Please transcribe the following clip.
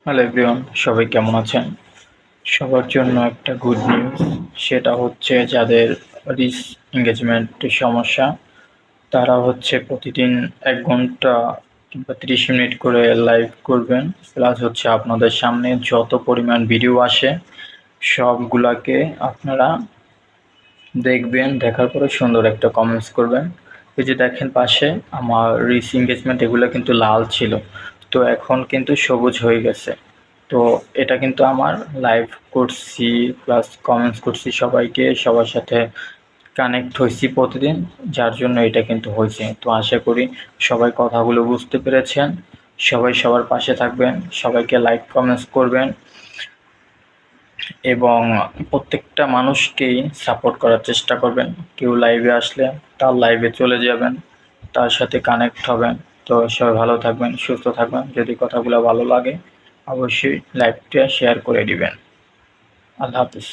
Hello everyone, সবাই কেমন আছেন? সবার জন্য একটা গুড নিউজ। সেটা হচ্ছে যাদের রিচ এঙ্গেজমেন্টের সমস্যা, তারা হচ্ছে প্রতিদিন ১ ঘন্টা কিংবা ৩০ মিনিট করে লাইভ করবেন। প্লাস হচ্ছে আপনাদের সামনে যত পরিমাণ ভিডিও আসে সবগুলাকে আপনারা দেখবেন। দেখার পরে সুন্দর একটা কমেন্টস করবেন। এই যে দেখেন পাশে আমার রিচ এঙ্গেজমেন্ট এগুলো কিন্তু লাল ছিল, তো এখন কিন্তু সবুজ হয়ে গেছে। তো এটা কিন্তু আমার লাইভ করছি, প্লাস কমেন্টস করছি সবাইকে, সবার সাথে কানেক্ট হয়েছি প্রতিদিন, যার জন্য এটা কিন্তু হয়েছে। তো আশা করি সবাই কথাগুলো বুঝতে পেরেছেন। সবাই সবার পাশে থাকবেন, সবাইকে লাইক কমেন্টস করবেন এবং প্রত্যেকটা মানুষকেই সাপোর্ট করার চেষ্টা করবেন। কেউ লাইভে আসলে তার লাইভে চলে যাবেন, তার সাথে কানেক্ট হবেন। তো সবাই ভালো থাকবেন, সুস্থ থাকবেন। যদি কথাগুলো ভালো লাগে অবশ্যই লাইভটা শেয়ার করে দিবেন। আল্লাহ হাফিজ।